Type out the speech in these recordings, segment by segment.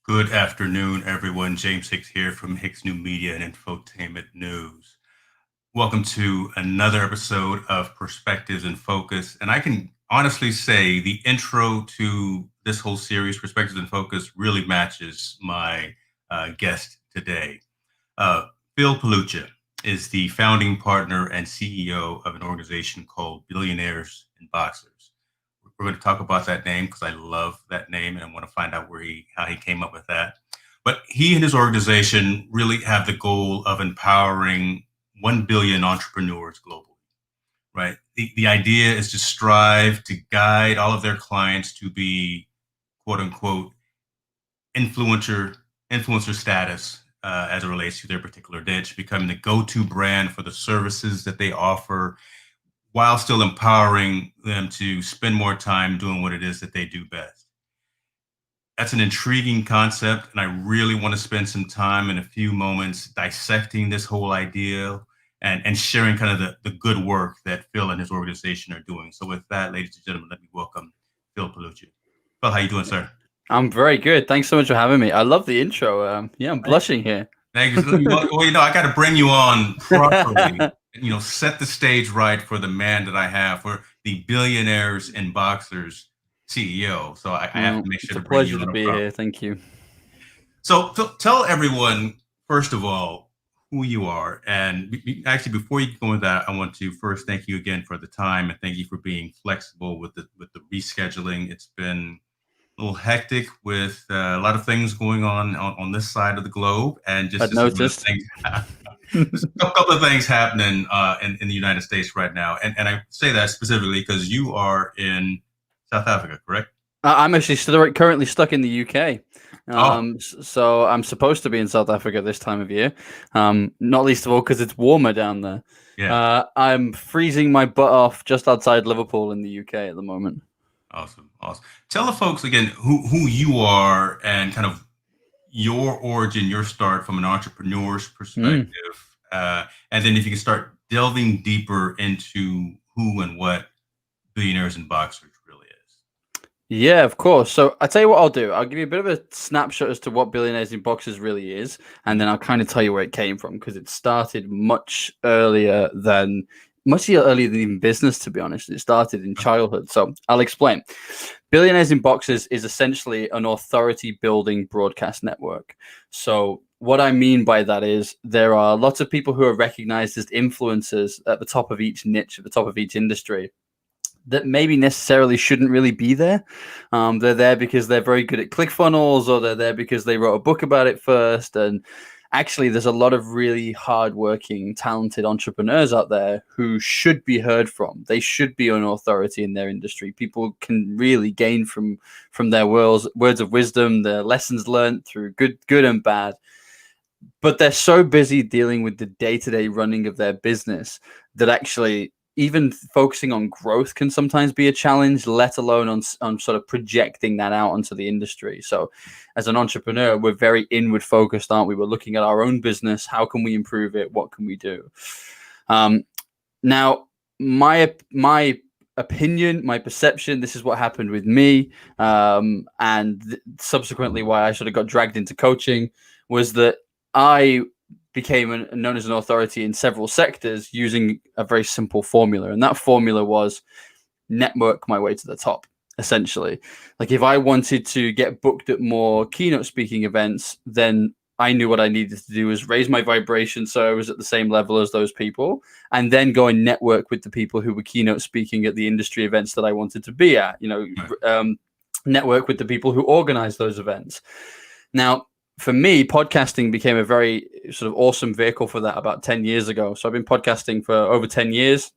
Good afternoon, everyone. James Hicks here from Hicks New Media and Infotainment News. Welcome to another episode of Perspectives in Focus. And I can honestly say the intro to this whole series, Perspectives in Focus, really matches my guest today. Uh, Phil Pelucha is the founding partner and CEO of an organization called Billionaires and Boxers. We're going to talk about that name because I love that name and I want to find out how he came up with that. But he and his organization really have the goal of empowering 1 billion entrepreneurs globally, right? The idea is to strive to guide all of their clients to be quote unquote influencer status as it relates to their particular niche, becoming the go-to brand for the services that they offer while still empowering them to spend more time doing what it is that they do best. That's an intriguing concept, and I really want to spend some time in a few moments dissecting this whole idea and sharing kind of the good work that Phil and his organization are doing. So with that, ladies and gentlemen, let me welcome Phil Pelucha. Phil, how you doing, sir? I'm very good. Thanks so much for having me. I love the intro. I'm blushing here. Thank you. Well, I got to bring you on properly. Set the stage right for the man that I have, for the Billionaires and Boxers CEO. So I have to make sure It's a to bring you pleasure to on be properly. here. Thank you. So tell everyone, first of all, who you are. And actually, before you go into that, I want to first thank you again for the time and thank you for being flexible with the rescheduling. It's been a little hectic with a lot of things going on this side of the globe, and I'd just noticed. there's a couple of things happening in the United States right now, and I say that specifically because you are in South Africa, correct? I'm actually currently stuck in the UK. Oh, So I'm supposed to be in South Africa this time of year. Not least of all because it's warmer down there. yeah, I'm freezing my butt off just outside Liverpool in the UK at the moment. awesome. Tell the folks again who you are and kind of your origin, your start from an entrepreneur's Mm. perspective, and then if you can start delving deeper into who and what Billionaires and Boxers really is. Yeah, of course. So I tell you what I'll do. I'll give you a bit of a snapshot as to what Billionaires in Boxes really is, and then I'll kind of tell you where it came from because it started much earlier than even business, to be honest. It started in childhood. So I'll explain. Billionaires in Boxes is essentially an authority building broadcast network. So what I mean by that is there are lots of people who are recognized as influencers at the top of each niche, at the top of each industry, that maybe necessarily shouldn't really be there. They're there because they're very good at ClickFunnels, or they're there because they wrote a book about it first. And actually, there's a lot of really hardworking, talented entrepreneurs out there who should be heard from. They should be an authority in their industry. People can really gain from their words of wisdom, their lessons learned through good and bad. But they're so busy dealing with the day-to-day running of their business that actually even focusing on growth can sometimes be a challenge, let alone on sort of projecting that out onto the industry. So as an entrepreneur, we're very inward focused, aren't we? We're looking at our own business. How can we improve it? What can we do? Now, my opinion, my perception, this is what happened with me, and subsequently why I sort of got dragged into coaching, was that I became known as an authority in several sectors using a very simple formula. And that formula was network my way to the top, essentially. Like if I wanted to get booked at more keynote speaking events, then I knew what I needed to do was raise my vibration so I was at the same level as those people, and then go and network with the people who were keynote speaking at the industry events that I wanted to be at, network with the people who organize those events. Now, for me, podcasting became a very sort of awesome vehicle for that about 10 years ago. So I've been podcasting for over 10 years,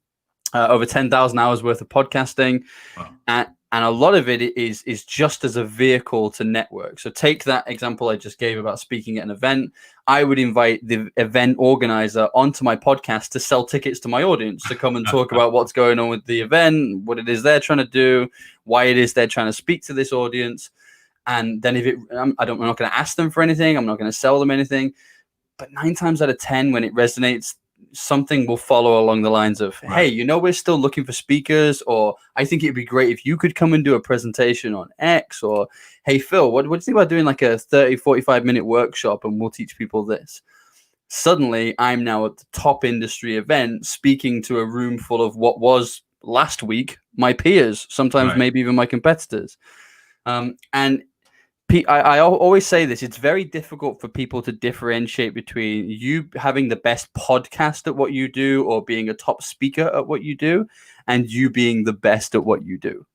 over 10,000 hours worth of podcasting. Wow. And a lot of it is just as a vehicle to network. So take that example I just gave about speaking at an event. I would invite the event organizer onto my podcast to sell tickets to my audience to come and talk about what's going on with the event, what it is they're trying to do, why it is they're trying to speak to this audience. And then I'm not going to ask them for anything. I'm not going to sell them anything. But 9 times out of 10, when it resonates, something will follow along the lines of, hey, Right. we're still looking for speakers, or I think it'd be great if you could come and do a presentation on X, or hey, Phil, what do you think about doing like a 45-minute workshop and we'll teach people this? Suddenly, I'm now at the top industry event speaking to a room full of what was last week my peers, sometimes Right. maybe even my competitors. And I always say this, it's very difficult for people to differentiate between you having the best podcast at what you do or being a top speaker at what you do and you being the best at what you do.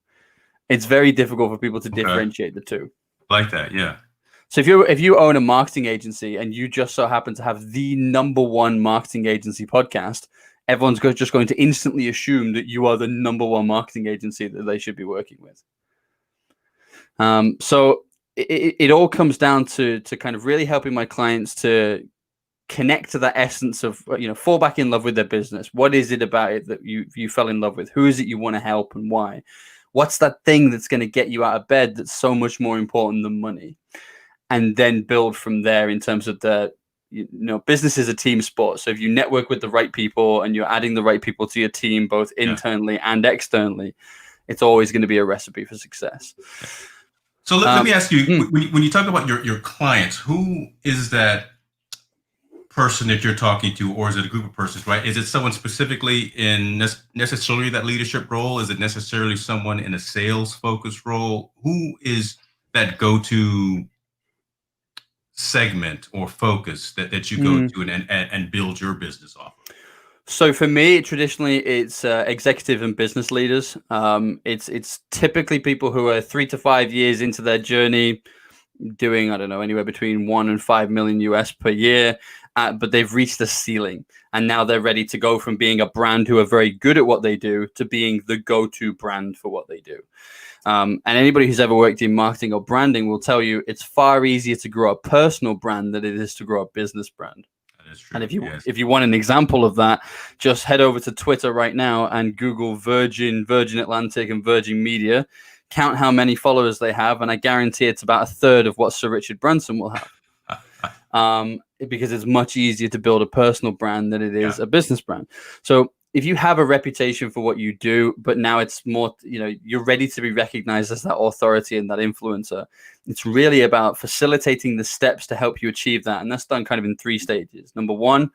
It's very difficult for people to Okay. differentiate the two. Like that. Yeah. So if you own a marketing agency and you just so happen to have the number one marketing agency podcast, everyone's just going to instantly assume that you are the number one marketing agency that they should be working with. So it all comes down to kind of really helping my clients to connect to that essence of, fall back in love with their business. What is it about it that you fell in love with? Who is it you want to help and why? What's that thing that's going to get you out of bed that's so much more important than money? And then build from there in terms of business is a team sport. So if you network with the right people and you're adding the right people to your team, both Yeah. internally and externally, it's always going to be a recipe for success. So let me ask you, when you talk about your clients, who is that person that you're talking to, or is it a group of persons, right? Is it someone specifically in necessarily that leadership role? Is it necessarily someone in a sales focused role? Who is that go-to segment or focus that you go to and build your business off of? So for me, traditionally, it's executive and business leaders. It's typically people who are 3 to 5 years into their journey, doing, I don't know, anywhere between 1 and 5 million US per year, but they've reached the ceiling, and now they're ready to go from being a brand who are very good at what they do to being the go-to brand for what they do. And anybody who's ever worked in marketing or branding will tell you it's far easier to grow a personal brand than it is to grow a business brand. That is true. And Yes. if you want an example of that, just head over to Twitter right now and Google Virgin Atlantic, and Virgin Media. Count how many followers they have, and I guarantee it's about a third of what Sir Richard Branson will have. Because it's much easier to build a personal brand than it is a business brand. So if you have a reputation for what you do, but now it's more, you're ready to be recognized as that authority and that influencer, it's really about facilitating the steps to help you achieve that. And that's done kind of in 3 stages. Number 1,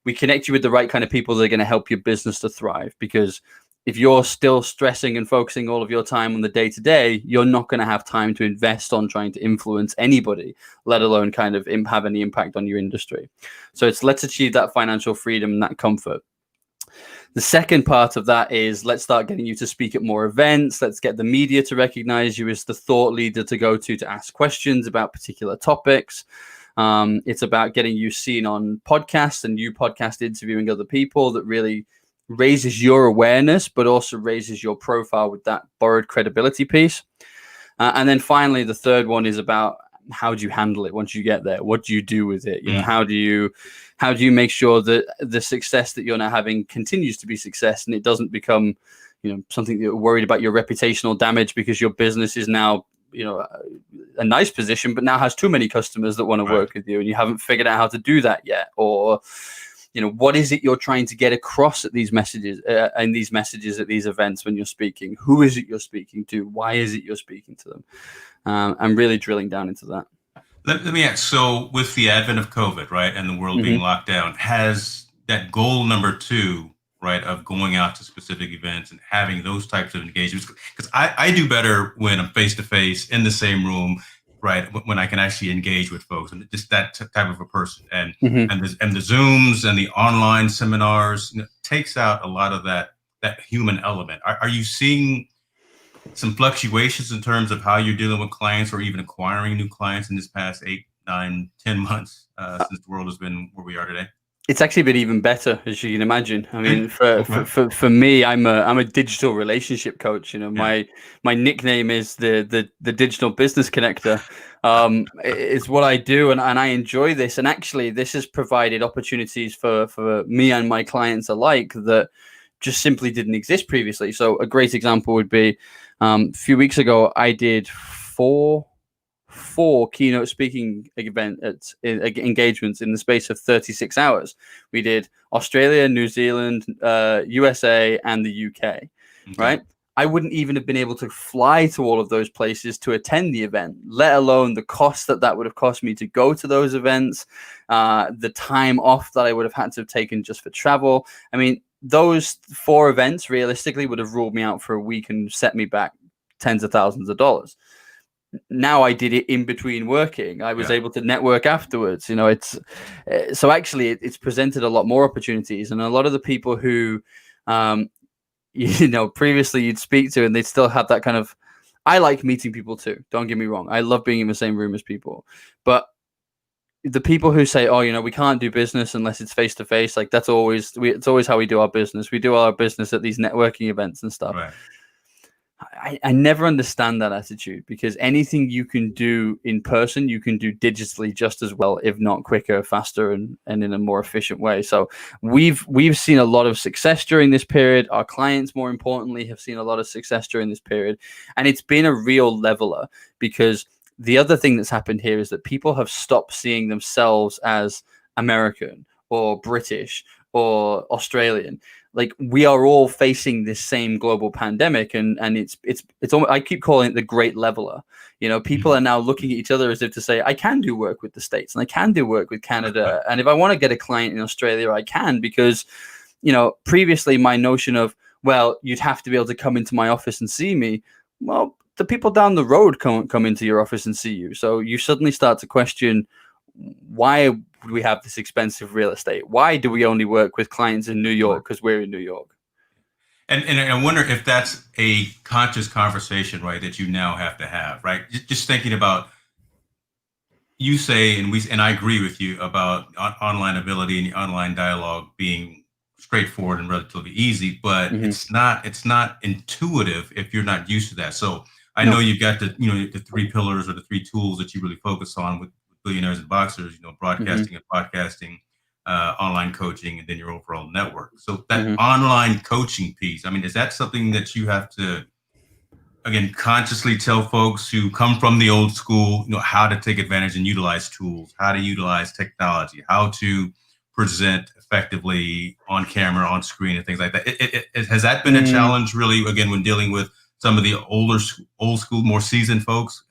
we connect you with the right kind of people that are going to help your business to thrive. Because if you're still stressing and focusing all of your time on the day-to-day, you're not going to have time to invest on trying to influence anybody, let alone kind of have any impact on your industry. So let's achieve that financial freedom and that comfort. The second part of that is let's start getting you to speak at more events. Let's get the media to recognize you as the thought leader to go to ask questions about particular topics. It's about getting you seen on podcasts and you podcast interviewing other people that really raises your awareness, but also raises your profile with that borrowed credibility piece. And then finally, the third one is about how do you handle it once you get there? What do you do with it? How do you make sure that the success that you're now having continues to be success and it doesn't become, something that you're worried about your reputational damage because your business is now, a nice position, but now has too many customers that want to work with you and you haven't figured out how to do that yet. Or, what is it you're trying to get across at these messages at these events when you're speaking? Who is it you're speaking to? Why is it you're speaking to them? And really drilling down into that. Let me ask, so with the advent of COVID, right, and the world being locked down, has that goal number 2, right, of going out to specific events and having those types of engagements, because I do better when I'm face-to-face in the same room, right, when I can actually engage with folks, and just that type of a person, and the Zooms and the online seminars takes out a lot of that human element. Are you seeing some fluctuations in terms of how you're dealing with clients or even acquiring new clients in this past 8, 9, 10 months since the world has been where we are today? It's actually been even better, as you can imagine. I mean, for me, I'm a digital relationship coach. My nickname is the digital business connector. It's what I do, and I enjoy this. And actually, this has provided opportunities for me and my clients alike that just simply didn't exist previously. So a great example would be a few weeks ago, I did four 4 keynote speaking engagements in the space of 36 hours. We did Australia, New Zealand, USA, and the UK, Okay. right? I wouldn't even have been able to fly to all of those places to attend the event, let alone the cost that would have cost me to go to those events, the time off that I would have had to have taken just for travel. I mean, those 4 events realistically would have ruled me out for a week and set me back tens of thousands of dollars. Now I did it in between working. I was able to network afterwards. It's so actually it's presented a lot more opportunities, and a lot of the people who previously you'd speak to and they still have that kind of, I like meeting people too, don't get me wrong, I love being in the same room as people, but the people who say, oh, we can't do business unless it's face to face, like it's always how we do our business. We do our business at these networking events and stuff. Right. I never understand that attitude, because anything you can do in person, you can do digitally just as well, if not quicker, faster, and in a more efficient way. So we've seen a lot of success during this period. Our clients, more importantly, have seen a lot of success during this period. And it's been a real leveler, because the other thing that's happened here is that people have stopped seeing themselves as American or British or Australian. Like, we are all facing this same global pandemic, and it's almost, I keep calling it the great leveler. People are now looking at each other as if to say, I can do work with the States and I can do work with Canada. And if I want to get a client in Australia, I can, because, previously my notion of, well, you'd have to be able to come into my office and see me. Well, the people down the road come into your office and see you. So you suddenly start to question, why we have this expensive real estate? Why do we only work with clients in New York because we're in New York? And I wonder if that's a conscious conversation, right, that you now have to have, right? Just thinking about, you say, and I agree with you about online ability and the online dialogue being straightforward and relatively easy, but it's not intuitive if you're not used to that. So I know you've got the 3 pillars or the 3 tools that you really focus on with billionaires and boxers, broadcasting and podcasting, online coaching, and then your overall network. So that online coaching piece, I mean, is that something that you have to, again, consciously tell folks who come from the old school, how to take advantage and utilize tools, how to utilize technology, how to present effectively on camera, on screen, and things like that? Has that been a challenge, really, again, when dealing with some of the old school, more seasoned folks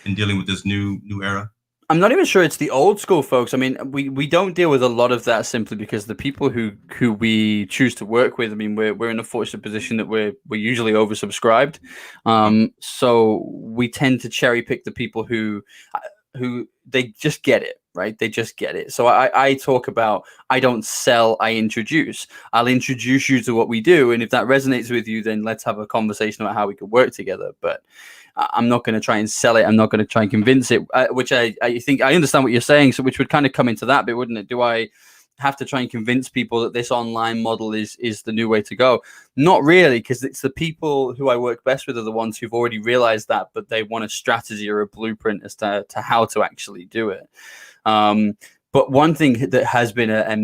in dealing with this new era? I'm not even sure it's the old school folks. I mean, we don't deal with a lot of that simply because the people who we choose to work with, I mean, we're in a fortunate position that we're usually oversubscribed. So we tend to cherry pick the people who they just get it, right? They just get it. So I talk about, I don't sell, I introduce. I'll introduce you to what we do, and if that resonates with you, then let's have a conversation about how we could work together. But I'm not going to try and sell it. I'm not going to try and convince it, which I think I understand what you're saying. So which would kind of come into that bit, wouldn't it? Do I have to try and convince people that this online model is the new way to go? Not really, because it's the people who I work best with are the ones who've already realized that, but they want a strategy or a blueprint as to how to actually do it. But one thing that has been a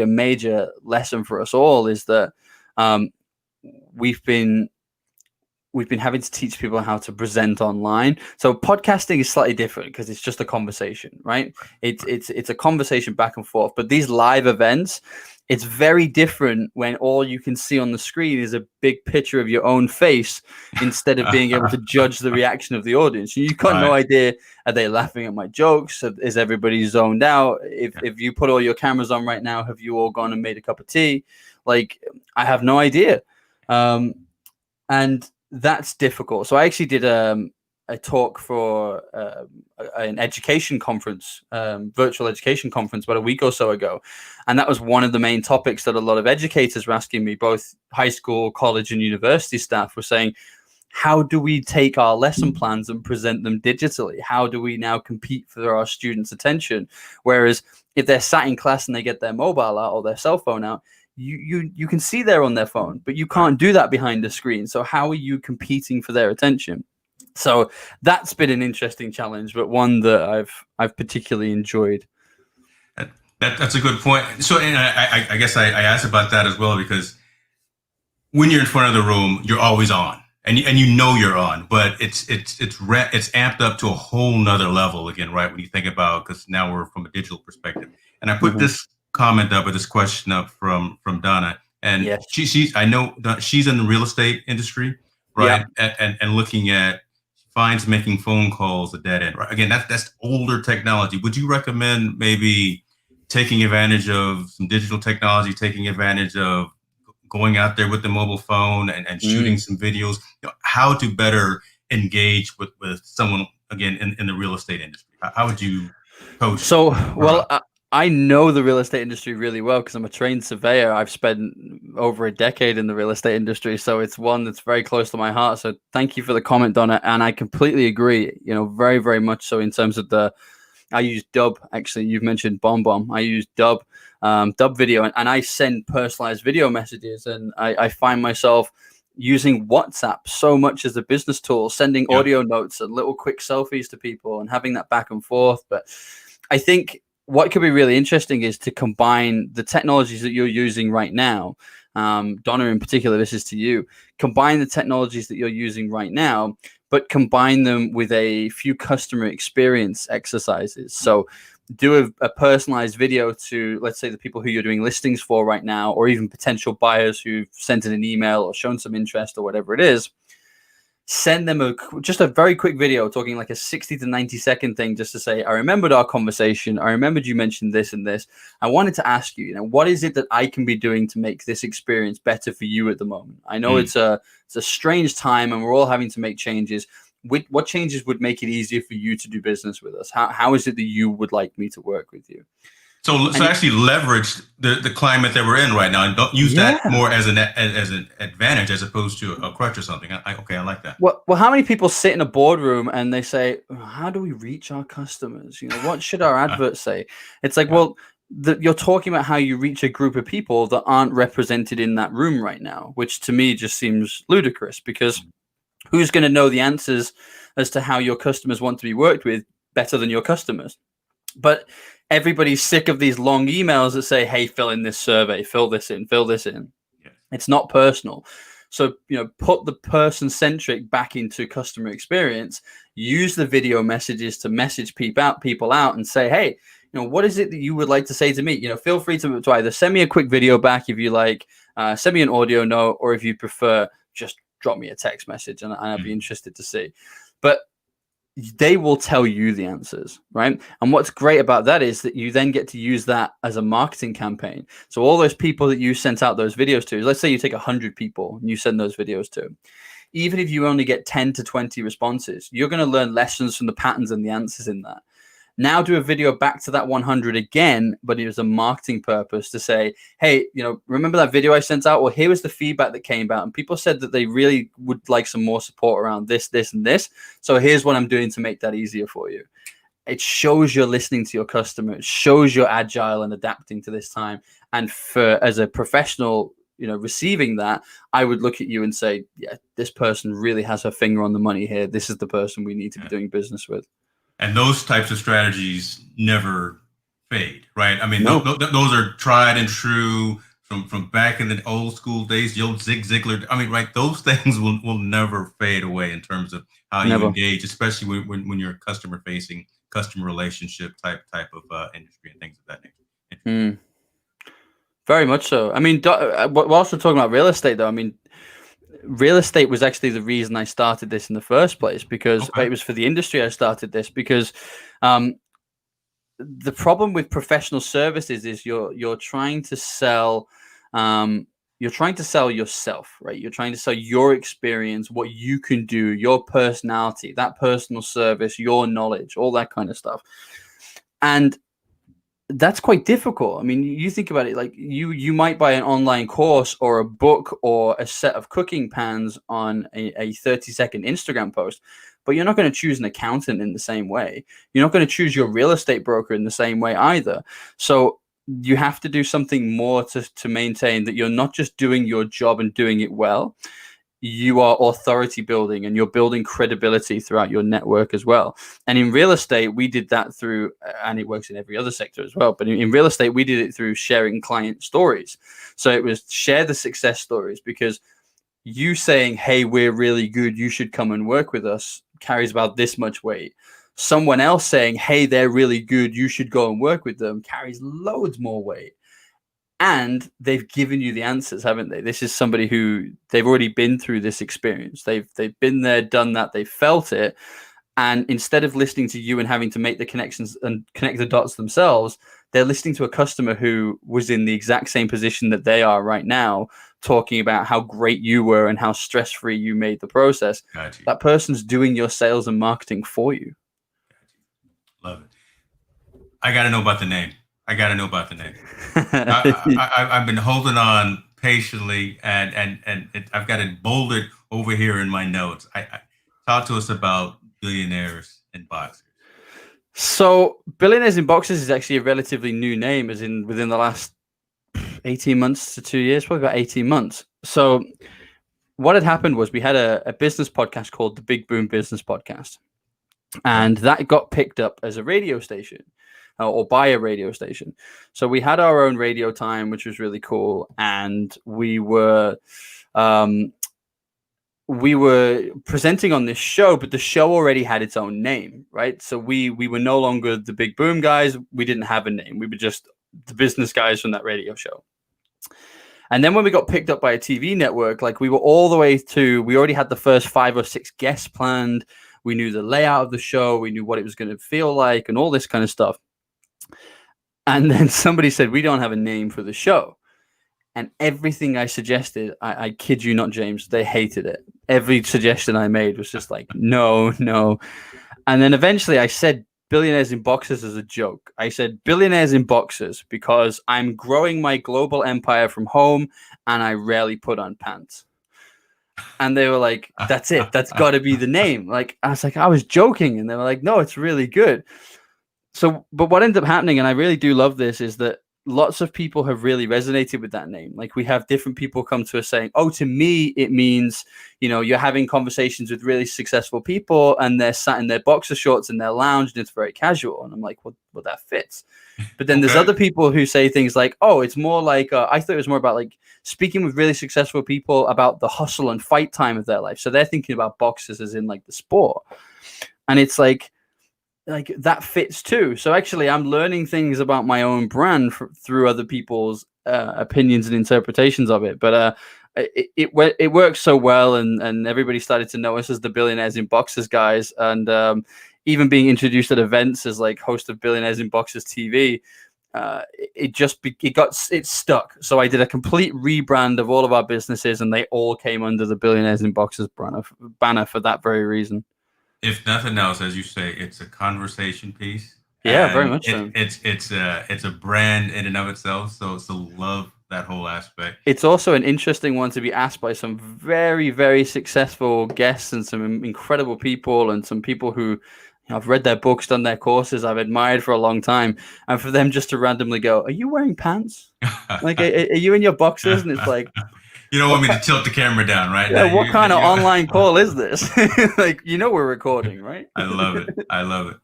major lesson for us all is that we've been having to teach people how to present online. So podcasting is slightly different because it's just a conversation, right? It's a conversation back and forth. But these live events, it's very different when all you can see on the screen is a big picture of your own face instead of being able to judge the reaction of the audience. You've got no idea, are they laughing at my jokes? Is everybody zoned out? If you put all your cameras on right now, have you all gone and made a cup of tea? Like, I have no idea. And that's difficult. So I actually did a talk for an education conference, virtual education conference, about a week or so ago. And that was one of the main topics that a lot of educators were asking me, both high school, college, and university staff were saying, how do we take our lesson plans and present them digitally? How do we now compete for our students' attention? Whereas if they're sat in class and they get their mobile out or their cell phone out, you can see they're on their phone, but you can't do that behind the screen. So how are you competing for their attention? So that's been an interesting challenge, but one that I've particularly enjoyed. That's a good point. So, and I guess I asked about that as well, because when you're in front of the room, you're always on, and you know you're on, but it's amped up to a whole nother level again, right? When you think about, because now we're from a digital perspective. And I put Hmm. this comment up or this question up from Donna, and Yes. she's I know she's in the real estate industry, Yeah. right? And looking at finds making phone calls a dead end, right? Again, that's older technology. Would you recommend maybe taking advantage of some digital technology, taking advantage of going out there with the mobile phone and shooting Mm. some videos, how to better engage with someone again in the real estate industry? How would you coach So, her well, up? I know the real estate industry really well because I'm a trained surveyor. I've spent over a decade in the real estate industry, so it's one that's very close to my heart. So, thank you for the comment, Donna, and I completely agree. Very, very much so in terms of I use Dub. Actually, you've mentioned Bomb. I use Dub, Dub video, and I send personalized video messages, and I find myself using WhatsApp so much as a business tool, sending Yeah. audio notes and little quick selfies to people and having that back and forth. But I think what could be really interesting is to combine the technologies that you're using right now. Donna, in particular, this is to you. Combine the technologies that you're using right now, but combine them with a few customer experience exercises. So do a personalized video to, let's say, the people who you're doing listings for right now, or even potential buyers who've sent in an email or shown some interest or whatever it is. Send them just a very quick video talking like a 60 to 90-second thing, just to say, I remembered our conversation. I remembered you mentioned this and this. I wanted to ask you, what is it that I can be doing to make this experience better for you at the moment? I know Mm. it's a strange time and we're all having to make changes. What changes would make it easier for you to do business with us? How is it that you would like me to work with you? So And actually leverage the climate that we're in right now, and don't use that yeah. more as an advantage as opposed to a crutch or something. Okay, I like that. Well, how many people sit in a boardroom and they say, "How do we reach our customers? What should our adverts say?" It's like, Yeah. well, you're talking about how you reach a group of people that aren't represented in that room right now, which to me just seems ludicrous because who's going to know the answers as to how your customers want to be worked with better than your customers? But everybody's sick of these long emails that say, "Hey, fill in this survey, fill this in, fill this in." Yes. It's not personal. So, put the person centric back into customer experience, use the video messages to message people out and say, hey, what is it that you would like to say to me? Feel free to either send me a quick video back if you like, send me an audio note, or if you prefer, just drop me a text message and I'd be Mm. interested to see. But they will tell you the answers, right? And what's great about that is that you then get to use that as a marketing campaign. So all those people that you sent out those videos to, let's say you take 100 people and you send those videos to, even if you only get 10 to 20 responses, you're going to learn lessons from the patterns and the answers in that. Now do a video back to that 100 again, but it was a marketing purpose to say, hey, remember that video I sent out? Well, here was the feedback that came out. And people said that they really would like some more support around this, this, and this. So here's what I'm doing to make that easier for you. It shows you're listening to your customer. It shows you're agile and adapting to this time. And as a professional, receiving that, I would look at you and say, yeah, this person really has her finger on the money here. This is the person we need to be Yeah. doing business with. And those types of strategies never fade, right? I mean, No, those are tried and true from back in the old school days. The old Zig Ziglar. I mean, right? Those things will never fade away in terms of how you never. engage, especially when you're customer facing, customer relationship type of industry and things of that nature. Interesting. Mm. Very much so. I mean, whilst we're talking about real estate, though, I mean, real estate was actually the reason I started this in the first place because Okay. it was for the industry I started this because um, the problem with professional services is you're trying to sell you're trying to sell yourself, right? You're trying to sell your experience, what you can do, your personality, that personal service, your knowledge, all that kind of stuff. And that's quite difficult. I mean, you think about it, like you might buy an online course or a book or a set of cooking pans on a 30-second Instagram post, but you're not going to choose an accountant in the same way. You're not going to choose your real estate broker in the same way either. So you have to do something more to maintain that you're not just doing your job and doing it well. You are authority building and you're building credibility throughout your network as well. And in real estate, we did that through, and it works in every other sector as well. But in real estate, we did it through sharing client stories. So it was share the success stories because You saying, hey, we're really good, you should come and work with us, carries about this much weight. Someone else saying, hey, they're really good, you should go and work with them, carries loads more weight. And they've given you the answers, haven't they? This is somebody who they've already been through this experience. They've been there, done that, they've felt it. And instead of listening to you and having to make the connections and connect the dots themselves, they're listening to a customer who was in the exact same position that they are right now, talking about how great you were and how stress-free you made the process. Got you. That person's doing your sales and marketing for you. Love it. I got to know about the name. I got to know about the name. I've been holding on patiently, and I've got it bolded over here in my notes. Talk to us about Billionaires in Boxers. So, Billionaires in Boxes is actually a relatively new name, as in within the last 18 months to 2 years, probably about 18 months. So, what had happened was we had a business podcast called the Big Boom Business Podcast, and that got picked up as a radio station. Or by a radio station. So we had our own radio time, which was really cool. And we were presenting on this show, but the show already had its own name, right? So we were no longer the Big Boom guys. We didn't have a name. We were just the business guys from that radio show. And then when we got picked up by a TV network, like we were all the way to, we already had the first 5 or 6 guests planned. We knew the layout of the show. We knew what it was going to feel like and all this kind of stuff. And then somebody said, we don't have a name for the show. And everything I suggested, I kid you not, James, they hated it. Every suggestion I made was just like, no. And then eventually I said Billionaires in Boxers as a joke. I said Billionaires in Boxers because I'm growing my global empire from home and I rarely put on pants. And they were like, that's it. That's got to be the name. Like, I was like, I was joking. And they were like, no, it's really good. So, but what ended up happening, and I really do love this, is that lots of people have really resonated with that name. Like we have different people come to us saying, oh, to me, it means, you're having conversations with really successful people and they're sat in their boxer shorts in their lounge and it's very casual. And I'm like, well that fits. But then there's other people who say things like, oh, it's more like, I thought it was more about like speaking with really successful people about the hustle and fight time of their life. So they're thinking about boxers as in like the sport. And it's like that fits too. So actually I'm learning things about my own brand through other people's opinions and interpretations of it. But it works so well, and everybody started to know us as the Billionaires in Boxers guys, and even being introduced at events as like host of Billionaires in Boxers TV. It stuck. So I did a complete rebrand of all of our businesses, and they all came under the Billionaires in Boxers banner for that very reason. If nothing else, as you say, it's a conversation piece. Yeah, very much so. It's a brand in and of itself. So love that whole aspect. It's also an interesting one to be asked by some very, very successful guests and some incredible people and some people who I've read their books, done their courses, I've admired for a long time. And for them just to randomly go, are you wearing pants? Like, are you in your boxers? And it's like, you don't want me to tilt the camera down, right? Yeah, what kind of online call is this? Like, we're recording, right? I love it.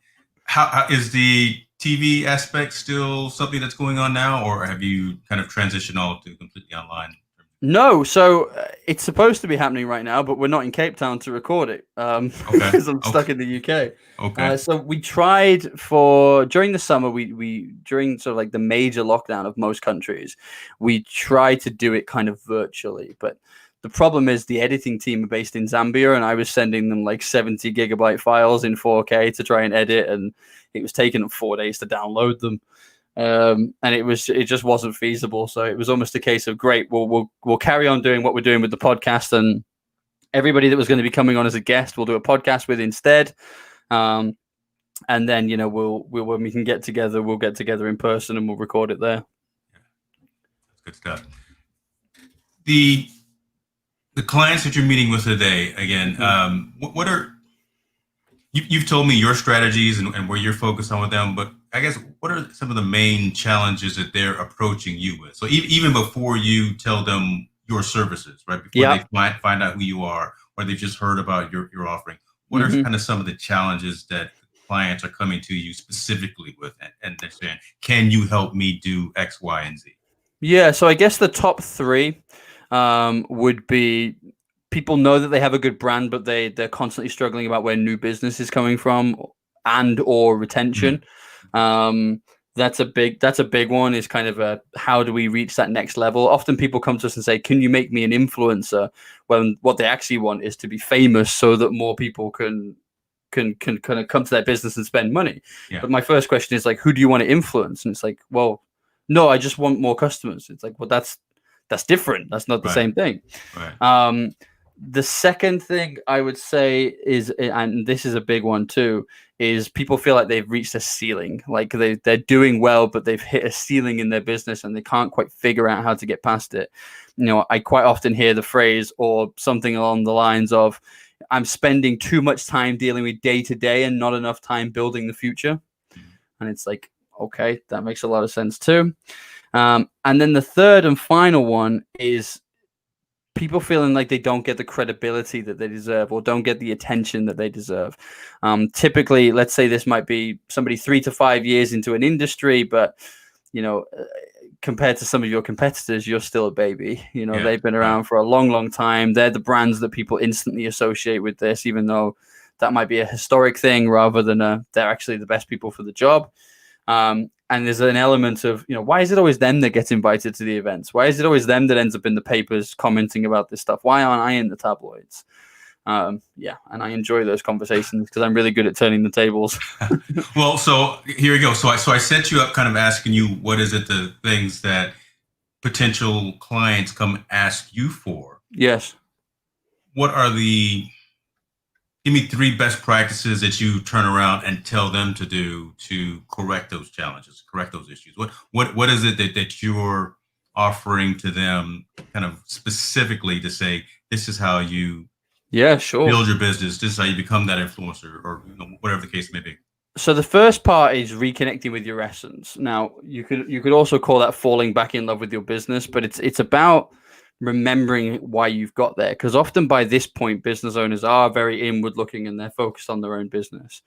How is the TV aspect still something that's going on now, or have you kind of transitioned all to completely online? No, so it's supposed to be happening right now, but we're not in Cape Town to record it because I'm stuck in the UK. Okay. So we tried during the summer, we during sort of like the major lockdown of most countries, we tried to do it kind of virtually. But the problem is the editing team are based in Zambia, and I was sending them like 70 gigabyte files in 4K to try and edit, and it was taking them 4 days to download them. And it just wasn't feasible. So it was almost a case of great. We'll carry on doing what we're doing with the podcast, and everybody that was going to be coming on as a guest, we'll do a podcast with instead. And then we'll when we can get together, we'll get together in person and we'll record it there. That's good stuff. The clients that you're meeting with today, again, what are you've told me your strategies and where you're focused on with them, but I guess what are some of the main challenges that they're approaching you with? So even before you tell them your services, right? Before they find out who you are, or they've just heard about your offering, what are kind of some of the challenges that clients are coming to you specifically with, and they're saying, can you help me do X, Y, and Z? Yeah, so I guess the top 3 would be people know that they have a good brand, but they're constantly struggling about where new business is coming from and or retention. That's a big one. Is kind of a, how do we reach that next level? Often people come to us and say, can you make me an influencer, when what they actually want is to be famous so that more people can kind of come to their business and spend money. Yeah. But my first question is like, who do you want to influence? And it's like, well, no, I just want more customers. It's like, well, that's different. That's not the same thing. Right. The second thing I would say is, and this is a big one too, is people feel like they've reached a ceiling. Like they're doing well, but they've hit a ceiling in their business and they can't quite figure out how to get past it. You know, I quite often hear the phrase or something along the lines of, I'm spending too much time dealing with day to day and not enough time building the future. And it's like, okay, that makes a lot of sense too. And then the third and final one is people feeling like they don't get the credibility that they deserve or don't get the attention that they deserve. Typically, let's say this might be somebody 3 to 5 years into an industry, but you know, compared to some of your competitors, you're still a baby. You know, they've been around for a long, long time. They're the brands that people instantly associate with this, even though that might be a historic thing rather than they're actually the best people for the job. And there's an element of, you know, why is it always them that gets invited to the events? Why is it always them that ends up in the papers commenting about this stuff? Why aren't I in the tabloids? Yeah, and I enjoy those conversations because I'm really good at turning the tables. Well, so here we go. So I set you up kind of asking you, what is it, the things that potential clients come ask you for? Yes. What are give me 3 best practices that you turn around and tell them to do to correct those challenges, correct those issues? What is it that you're offering to them kind of specifically to say, this is how you build your business, this is how you become that influencer, or you know, whatever the case may be? So the first part is reconnecting with your essence. Now, you could also call that falling back in love with your business, but it's about remembering why you've got there, because often by this point business owners are very inward looking and they're focused on their own business,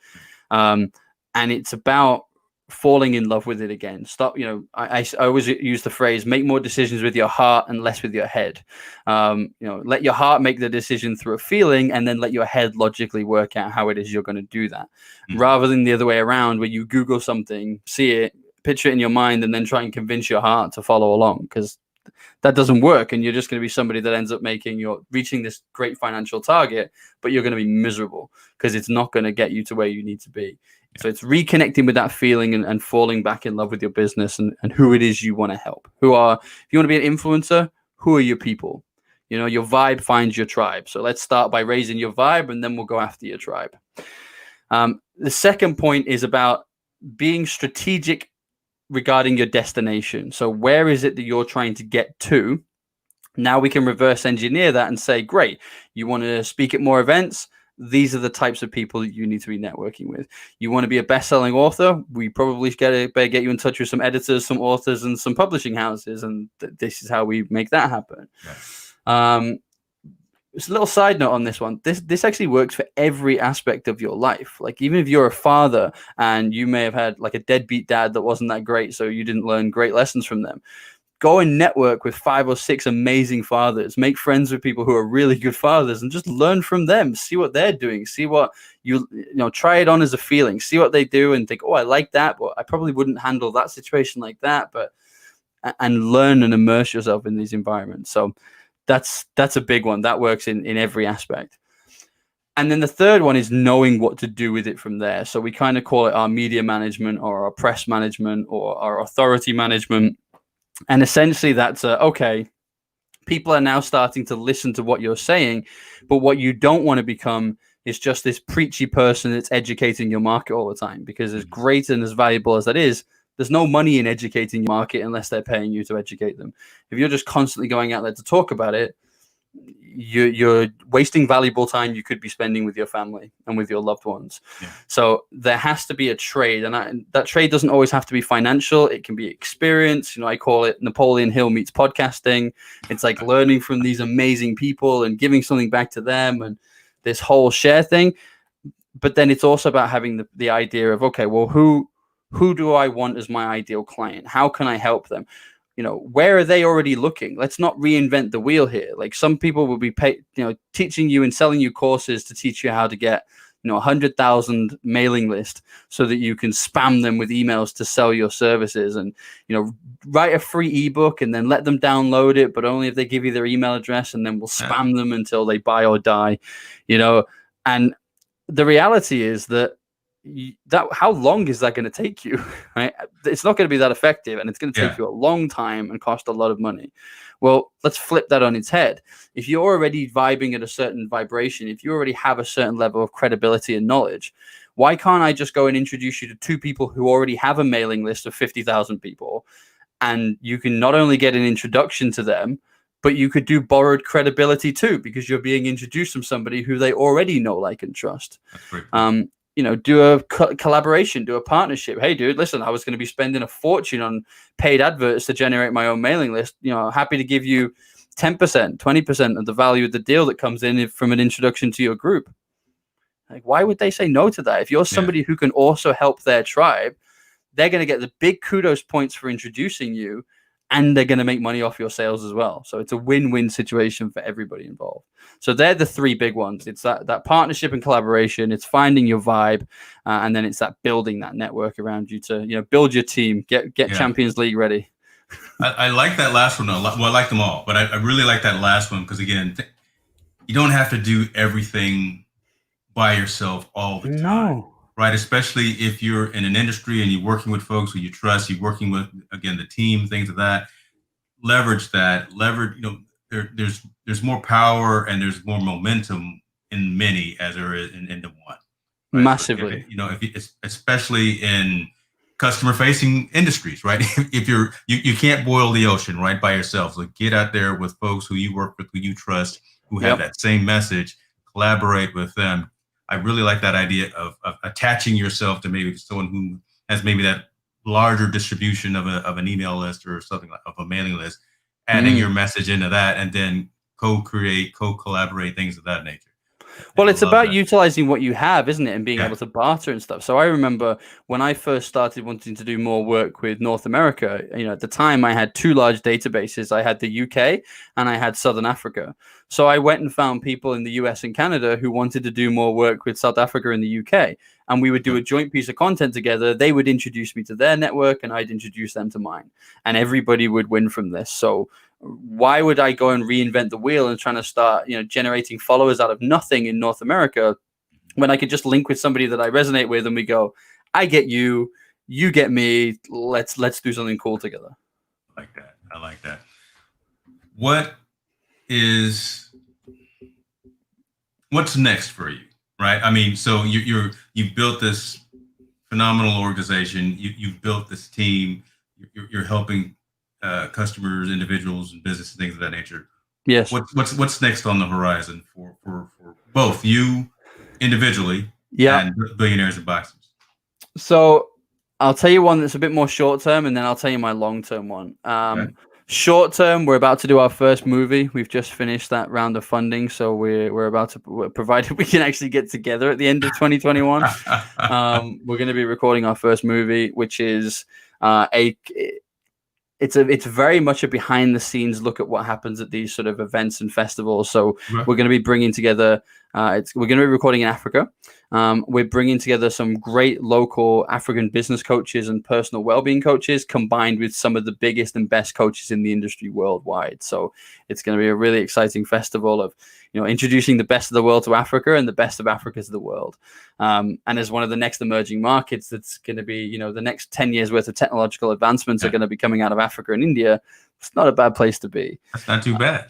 and it's about falling in love with it again. Stop, you know, I always use the phrase, make more decisions with your heart and less with your head. You know, let your heart make the decision through a feeling and then let your head logically work out how it is you're going to do that, rather than the other way around where you Google something, see it, picture it in your mind, and then try and convince your heart to follow along, because that doesn't work, and you're just going to be somebody that ends up reaching this great financial target, but you're going to be miserable because it's not going to get you to where you need to be. So it's reconnecting with that feeling and falling back in love with your business and who it is you want to help. If you want to be an influencer, who are your people? You know, your vibe finds your tribe. So let's start by raising your vibe and then we'll go after your tribe. The second point is about being strategic regarding your destination. So where is it that you're trying to get to? Now we can reverse engineer that and say, great, you want to speak at more events? These are the types of people that you need to be networking with. You want to be a best-selling author? We probably better get you in touch with some editors, some authors, and some publishing houses, and this is how we make that happen. Right. Just a little side note on this one. This actually works for every aspect of your life. Like even if you're a father and you may have had like a deadbeat dad that wasn't that great, so you didn't learn great lessons from them, go and network with 5 or 6 amazing fathers. Make friends with people who are really good fathers and just learn from them. See what they're doing. See what you know, try it on as a feeling. See what they do and think, oh, I like that, but I probably wouldn't handle that situation like that. And learn and immerse yourself in these environments. So that's a big one. That works in every aspect. And then the third one is knowing what to do with it from there. So we kind of call it our media management or our press management or our authority management. And essentially that's okay, people are now starting to listen to what you're saying, but what you don't want to become is just this preachy person that's educating your market all the time, because as great and as valuable as that is, there's no money in educating your market unless they're paying you to educate them. If you're just constantly going out there to talk about it, you're wasting valuable time you could be spending with your family and with your loved ones. So there has to be a trade, and that trade doesn't always have to be financial. It can be experience. You know, I call it Napoleon Hill meets podcasting. It's like learning from these amazing people and giving something back to them and this whole share thing. But then it's also about having the idea of, okay, well, who do I want as my ideal client? How can I help them? where are they already looking? Let's not reinvent the wheel here. Like, some people will be teaching you and selling you courses to teach you how to get 100,000 mailing list so that you can spam them with emails to sell your services, and write a free ebook and then let them download it, but only if they give you their email address, and then we'll spam them until they buy or die. And the reality is that how long is that going to take you? Right? It's not going to be that effective, and it's going to take you a long time and cost a lot of money. Well, let's flip that on its head. If you're already vibing at a certain vibration, if you already have a certain level of credibility and knowledge, why can't I just go and introduce you to two people who already have a mailing list of 50,000 people, and you can not only get an introduction to them, but you could do borrowed credibility too, because you're being introduced from somebody who they already know, like, and trust. Do a collaboration, do a partnership. Hey, dude, listen, I was going to be spending a fortune on paid adverts to generate my own mailing list. Happy to give you 10%, 20% of the value of the deal that comes in from an introduction to your group. Like, why would they say no to that? If you're somebody who can also help their tribe, they're going to get the big kudos points for introducing you, and they're going to make money off your sales as well. So it's a win-win situation for everybody involved. So they're the three big ones. It's that partnership and collaboration. It's finding your vibe, and then it's that building that network around you to build your team, get Champions League ready. I like that last one. Well, I like them all, but I really like that last one because, again, you don't have to do everything by yourself all the time. No. Right, especially if you're in an industry and you're working with folks who you trust, you're working with, again, the team, things of that. Leverage that. There's more power and there's more momentum in many as there is in the one. Right? Massively. So especially in customer-facing industries, right? If you can't boil the ocean right by yourself, so get out there with folks who you work with, who you trust, who have that same message. Collaborate with them. I really like that idea of attaching yourself to maybe someone who has maybe that larger distribution of an email list or something like of a mailing list, adding your message into that, and then co-create, co-collaborate, things of that nature. Well, it's about utilizing what you have, isn't it? And being able to barter and stuff. So I remember when I first started wanting to do more work with North America, at the time I had two large databases. I had the UK and I had Southern Africa. So I went and found people in the US and Canada who wanted to do more work with South Africa and the UK. And we would do a joint piece of content together. They would introduce me to their network and I'd introduce them to mine. And everybody would win from this. So why would I go and reinvent the wheel and trying to start, generating followers out of nothing in North America when I could just link with somebody that I resonate with and we go, I get you, you get me. Let's do something cool together. I like that. What's next for you? Right. I mean, so you've built this phenomenal organization. You've built this team. You're helping customers, individuals, and business and things of that nature. Yes. What's next on the horizon for both you individually and Billionaires in Boxes? So I'll tell you one that's a bit more short term, and then I'll tell you my long term one. Okay. Short term, we're about to do our first movie. We've just finished that round of funding, so we're about to, provided we can actually get together at the end of 2021. We're going to be recording our first movie, which is it's very much a behind the scenes look at what happens at these sort of events and festivals. So we're going to be bringing together. We're going to be recording in Africa. We're bringing together some great local African business coaches and personal well-being coaches, combined with some of the biggest and best coaches in the industry worldwide. So it's going to be a really exciting festival of, introducing the best of the world to Africa and the best of Africa to the world. And as one of the next emerging markets, that's going to be, the next 10 years worth of technological advancements are going to be coming out of Africa and India. It's not a bad place to be. That's not too bad.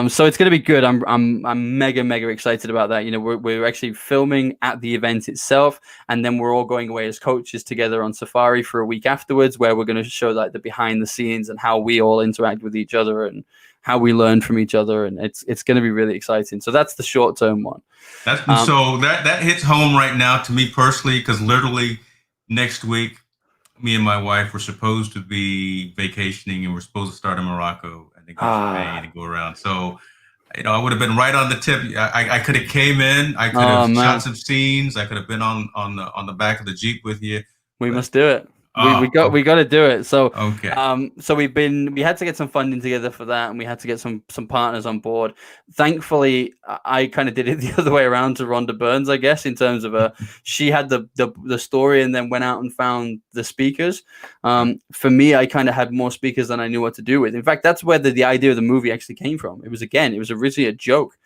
So it's going to be good. I'm mega excited about that. We're actually filming at the event itself, and then we're all going away as coaches together on safari for a week afterwards, where we're going to show like the behind the scenes and how we all interact with each other and how we learn from each other, and it's going to be really exciting. So that's the short term one. So that hits home right now to me personally, because literally next week, me and my wife were supposed to be vacationing, and we're supposed to start in Morocco and then go to Spain and go around. So, I would have been right on the tip. I could have came in. I could have shot some scenes. I could have been on the back of the Jeep with you. We must do it. We Oh, got to do it. So okay. so we had to get some funding together for that, and we had to get some partners on board. Thankfully, I kind of did it the other way around to Rhonda Burns, I guess, in terms of she had the story and then went out and found the speakers. For me, I kind of had more speakers than I knew what to do with. In fact, that's where the idea of the movie actually came from. It was originally a joke.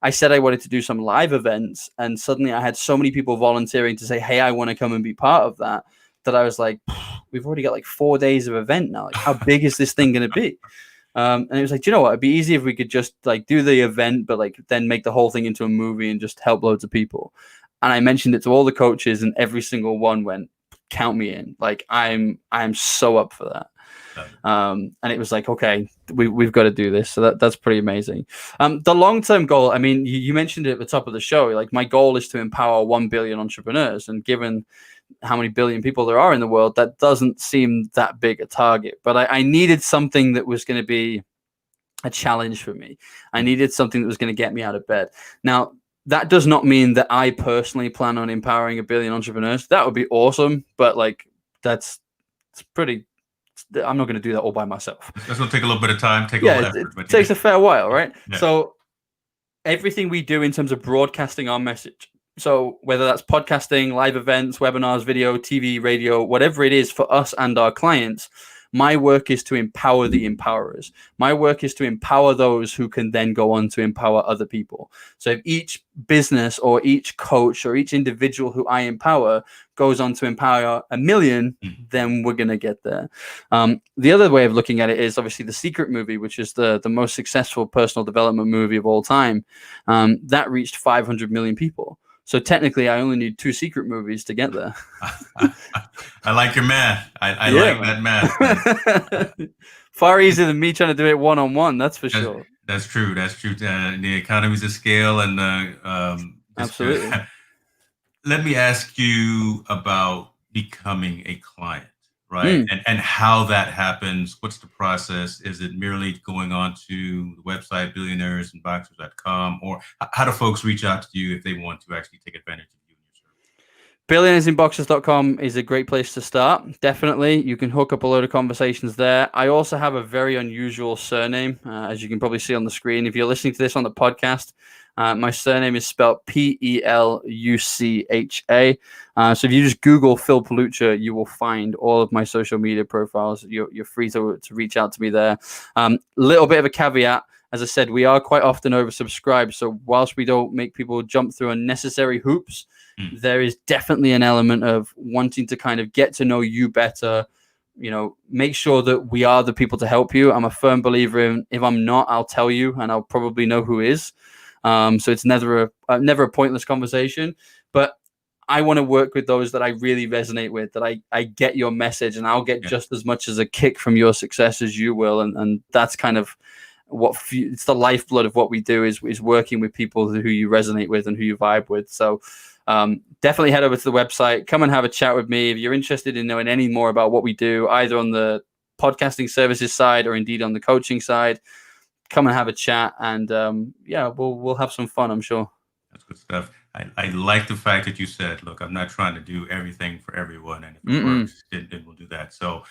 I said I wanted to do some live events, and suddenly I had so many people volunteering to say, "Hey, I want to come and be part of that." That I was like, "We've already got like 4 days of event now. Like, how big is this thing going to be?" And it was like, do you know what? It'd be easy if we could just like do the event, but like then make the whole thing into a movie and just help loads of people. And I mentioned it to all the coaches, and every single one went, "Count me in! Like I'm so up for that." And it was like, okay, we've got to do this. So that's pretty amazing. The long-term goal, I mean, you mentioned it at the top of the show. Like my goal is to empower 1 billion entrepreneurs. And given how many billion people there are in the world, that doesn't seem that big a target. But I needed something that was going to be a challenge for me. I needed something that was going to get me out of bed. Now, that does not mean that I personally plan on empowering 1 billion entrepreneurs. That would be awesome. But like, it's pretty... I'm not going to do that all by myself. That's going to take a little bit of time, take a little effort. It But takes a fair while, right? Yeah. So everything we do in terms of broadcasting our message, so whether that's podcasting, live events, webinars, video, TV, radio, whatever it is for us and our clients, my work is to empower the empowerers. My work is to empower those who can then go on to empower other people. So if each business or each coach or each individual who I empower goes on to empower 1 million, then we're going to get there. The other way of looking at it is obviously The Secret movie, which is the most successful personal development movie of all time. That reached 500 million people. So technically, I only need 2 Secret movies to get there. I like your math. I like that math. Far easier than me trying to do it one-on-one. That's for sure. That's true. That's true. The economies of scale and absolutely. Let me ask you about becoming a client, right? And how that happens. What's the process? Is it merely going on to the website billionairesinboxers.com, or how do folks reach out to you if they want to actually take advantage of you and your service? Billionairesinboxers.com is a great place to start. Definitely. You can hook up a load of conversations there. I also have a very unusual surname, as you can probably see on the screen. If you're listening to this on the podcast, my surname is spelled Pelucha. So if you just Google Phil Pelucha, you will find all of my social media profiles. You're free to reach out to me there. Little bit of a caveat. As I said, we are quite often oversubscribed. So whilst we don't make people jump through unnecessary hoops, there is definitely an element of wanting to kind of get to know you better, make sure that we are the people to help you. I'm a firm believer in, if I'm not, I'll tell you, and I'll probably know who is. So it's never a pointless conversation, but I want to work with those that I really resonate with, that I get your message, and I'll get just as much as a kick from your success as you will. And that's kind of it's the lifeblood of what we do is working with people who you resonate with and who you vibe with. So definitely head over to the website, come and have a chat with me. If you're interested in knowing any more about what we do, either on the podcasting services side or indeed on the coaching side, come and have a chat, and we'll have some fun, I'm sure. That's good stuff. I like the fact that you said, look, I'm not trying to do everything for everyone, and if it works, then we'll do that. So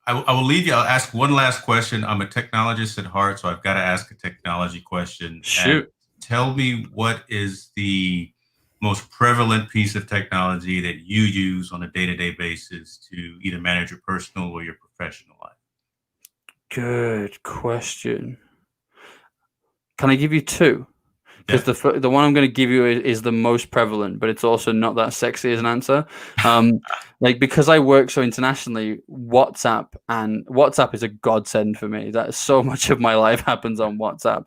I will leave you. I'll ask one last question. I'm a technologist at heart, so I've got to ask a technology question. Shoot. And tell me, what is the most prevalent piece of technology that you use on a day-to-day basis to either manage your personal or your professional life? Good question. Can I give you 2? Because the one I'm going to give you is the most prevalent, but it's also not that sexy as an answer. Because I work so internationally, WhatsApp is a godsend for me. That so much of my life happens on WhatsApp.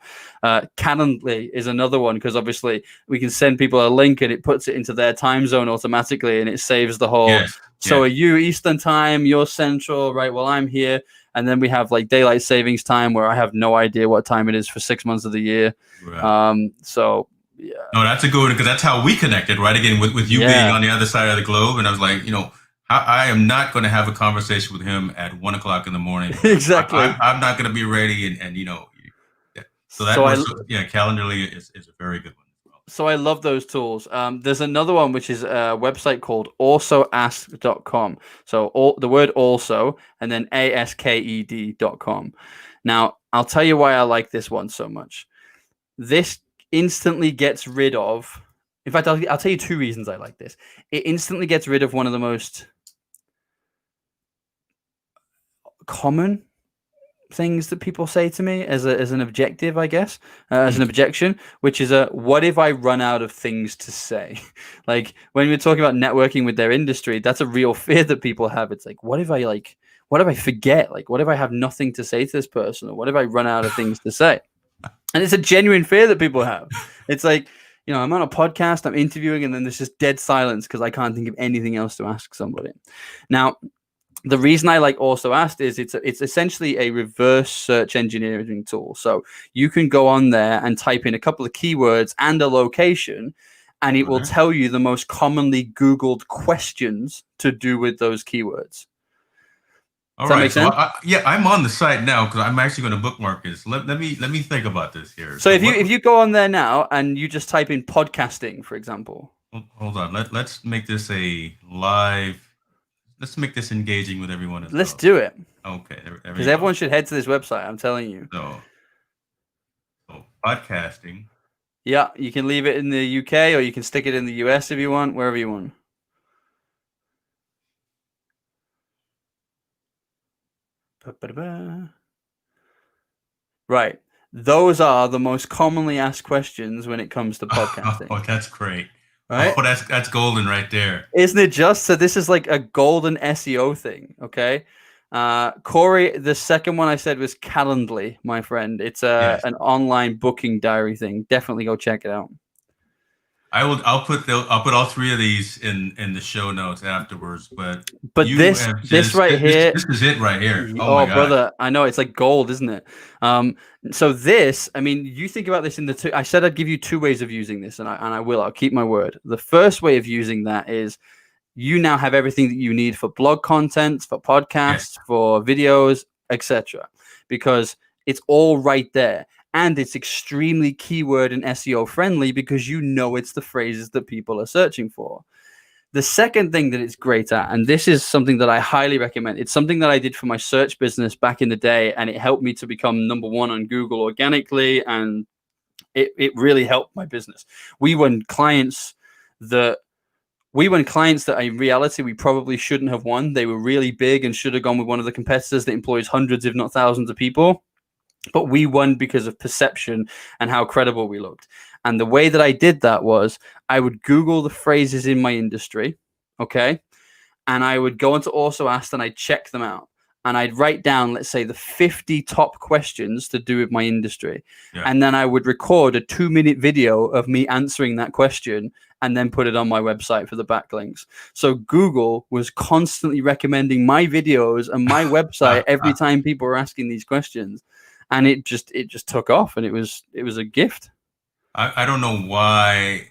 Calendly is another one, because obviously we can send people a link and it puts it into their time zone automatically, and it saves the whole. So are you Eastern time? You're Central, right? Well, I'm here. And then we have like daylight savings time, where I have no idea what time it is for 6 months of the year. Right. So yeah. No, that's a good one, because that's how we connected, right? Again, with you being on the other side of the globe, and I was like, I am not going to have a conversation with him at 1 o'clock in the morning. Exactly. I'm not going to be ready, and So that Calendly is a very good one. So I love those tools. There's another one which is a website called alsoask.com. So the word also and then asked.com. Now, I'll tell you why I like this one so much. This instantly gets rid of, in fact, I'll tell you two reasons I like this. It instantly gets rid of one of the most common things that people say to me as an objective, I guess, as an objection, which is what if I run out of things to say? Like when we're talking about networking with their industry, that's a real fear that people have. It's like, what if I forget? Like, what if I have nothing to say to this person? Or what if I run out of things to say? And it's a genuine fear that people have. It's like, I'm on a podcast, I'm interviewing, and then there's just dead silence because I can't think of anything else to ask somebody. Now, the reason I like Also Asked is it's essentially a reverse search engineering tool. So you can go on there and type in a couple of keywords and a location, and it will tell you the most commonly Googled questions to do with those keywords. All right. So I'm on the site now because I'm actually going to bookmark this. Let me think about this here. So if you go on there now and you just type in podcasting, for example. Hold on. Let's make this a live. Let's make this engaging with everyone. Let's do it. Okay. Because everyone should head to this website. I'm telling you. So podcasting. Yeah, you can leave it in the UK or you can stick it in the US if you want, wherever you want. Right. Those are the most commonly asked questions when it comes to podcasting. Oh, that's great. Right? Oh, that's golden right there. Isn't it just? So this is like a golden SEO thing, okay? Corey, the second one I said was Calendly, my friend. It's an online booking diary thing. Definitely go check it out. I'll put all three of these in the show notes afterwards. But this right here, this is it right here. Oh my God. Brother, I know it's like gold, isn't it? So this, I mean, you think about this in the two. I said I'd give you two ways of using this, and I will. I'll keep my word. The first way of using that is you now have everything that you need for blog content, for podcasts, for videos, etc. Because it's all right there. And it's extremely keyword and SEO friendly because it's the phrases that people are searching for. The second thing that it's great at, and this is something that I highly recommend, it's something that I did for my search business back in the day, and it helped me to become number one on Google organically, and it really helped my business. We won clients that in reality we probably shouldn't have won. They were really big and should have gone with one of the competitors that employs hundreds, if not thousands of people. But we won because of perception and how credible we looked. And the way that I did that was I would Google the phrases in my industry, okay? And I would go into Also Asked and I'd check them out. And I'd write down, let's say, the 50 top questions to do with my industry. Yeah. And then I would record a 2-minute video of me answering that question and then put it on my website for the backlinks. So Google was constantly recommending my videos and my website every time people were asking these questions. And it just took off, and it was a gift. I don't know why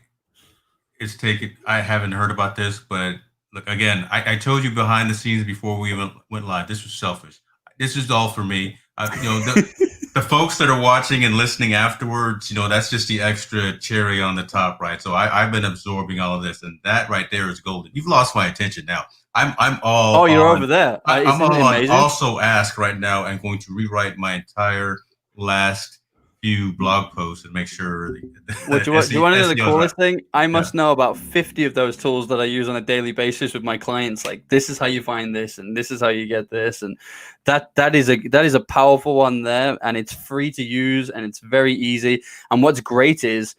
it's taken. I haven't heard about this, but look, again, I told you behind the scenes before we even went live. This was selfish. This is all for me. The folks that are watching and listening afterwards, that's just the extra cherry on the top, right? So I've been absorbing all of this, and that right there is golden. You've lost my attention now. I'm all. Oh, you're over there. I'm all on Also Ask right now. I'm going to rewrite my entire last few blog posts and make sure. Do you want to know the coolest thing? I must know about 50 of those tools that I use on a daily basis with my clients. Like, this is how you find this, and this is how you get this, and that is a powerful one there, and it's free to use, and it's very easy. And what's great is,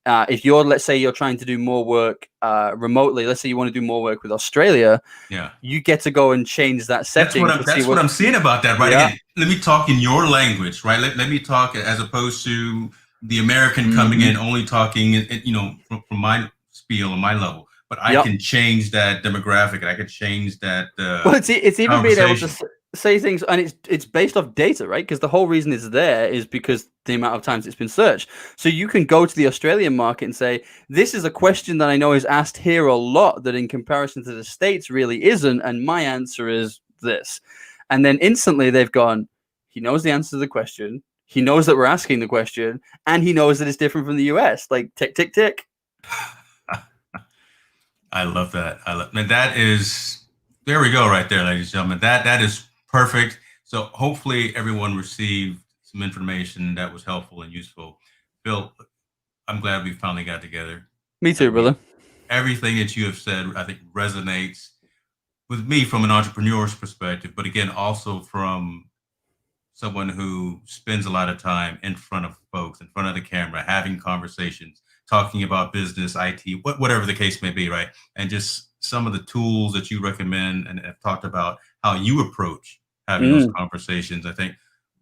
if let's say you're trying to do more work remotely, let's say you want to do more work with Australia, you get to go and change that setting. That's what I'm seeing about that, right? Again, let me talk in your language, right? Let me talk as opposed to the American coming in only talking, from my spiel and my level. But I can change that demographic. I can change that. Well, it's even being able to say things, and it's based off data, right? Because the whole reason it's there is because the amount of times it's been searched. So you can go to the Australian market and say, this is a question that I know is asked here a lot that in comparison to the States really isn't, and my answer is this. And then instantly they've gone, he knows the answer to the question, he knows that we're asking the question, and he knows that it's different from the US. Like, tick, tick, tick. I love that. And that is, there we go right there, ladies and gentlemen. That is perfect. So hopefully everyone received some information that was helpful and useful. Bill, I'm glad we finally got together. Me I too, mean, brother. everything that you have said, I think, resonates with me from an entrepreneur's perspective, but again, also from someone who spends a lot of time in front of folks, in front of the camera, having conversations, talking about business, IT, whatever the case may be, right? And just some of the tools that you recommend and have talked about how you approach having those Mm, conversations, I think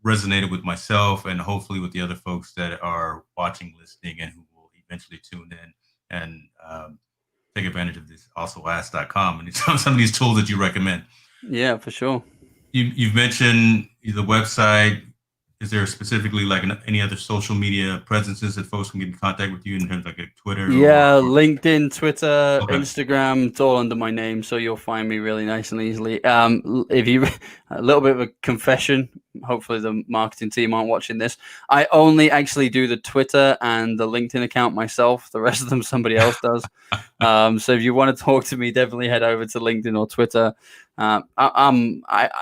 resonated with myself and hopefully with the other folks that are watching, listening, and who will eventually tune in and take advantage of this also ask.com and some of these tools that you recommend. yeah, for sure. You've mentioned the website. Is there specifically like any other social media presences that folks can get in contact with you in terms of like a Twitter Yeah, or LinkedIn, Twitter, okay. Instagram, it's all under my name, so you'll find me really nice and easily. If you a little bit of a confession, hopefully the marketing team aren't watching this. I only actually do the Twitter and the LinkedIn account myself. The rest of them somebody else does. So if you want to talk to me, definitely head over to LinkedIn or Twitter.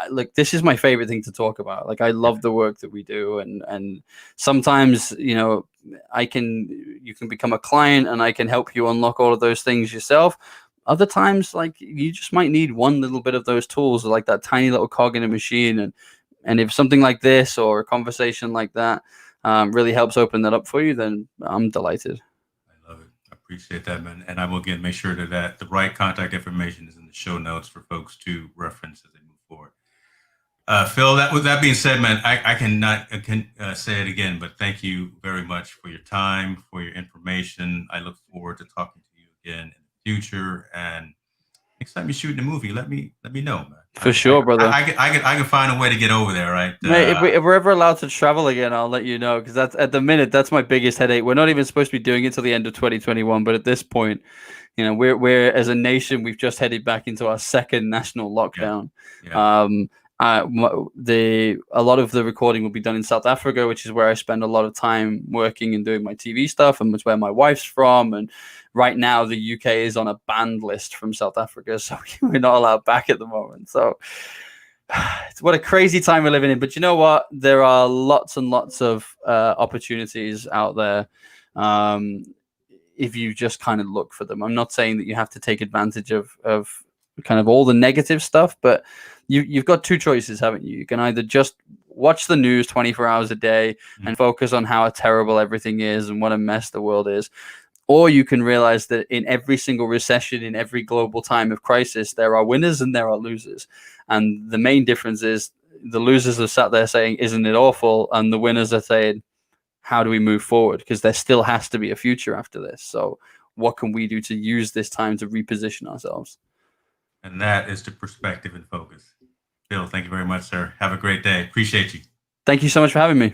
Look, this is my favorite thing to talk about. Like, I love the work that we do, and sometimes, you can become a client and I can help you unlock all of those things yourself. Other times, like, you just might need one little bit of those tools, like that tiny little cog in a machine. And if something like this or a conversation like that really helps open that up for you, then I'm delighted. I love it. I appreciate that, man. And I will again make sure that the right contact information is in the show notes for folks to reference as they move forward. Phil, with that being said, man, I cannot say it again, but thank you very much for your time, for your information. I look forward to talking to you again in the future. And next time you're shooting a movie, let me know, man. For sure, brother. I can find a way to get over there, right? Mate, if we're ever allowed to travel again, I'll let you know, because that's at the minute that's my biggest headache. We're not even supposed to be doing it till the end of 2021, but at this point, we're as a nation, we've just headed back into our second national Yeah, lockdown. yeah. Um, a lot of the recording will be done in South Africa, which is where I spend a lot of time working and doing my TV stuff, and it's where my wife's from. And right now, the UK is on a banned list from South Africa, so we're not allowed back at the moment. So it's what a crazy time we're living in. But you know what? There are lots and lots of opportunities out there. Um, if you just kind of look for them. I'm not saying that you have to take advantage of kind of all the negative stuff, but you've got two choices, haven't you? You can either just watch the news 24 hours a day and focus on how terrible everything is and what a mess the world is, or you can realize that in every single recession, in every global time of crisis, there are winners and there are losers. And the main difference is the losers are sat there saying, "Isn't it awful?" And the winners are saying, "How do we move forward?" Because there still has to be a future after this. So what can we do to use this time to reposition ourselves? And that is the perspective and focus. Phil, thank you very much, sir. Have a great day. Appreciate you. Thank you so much for having me.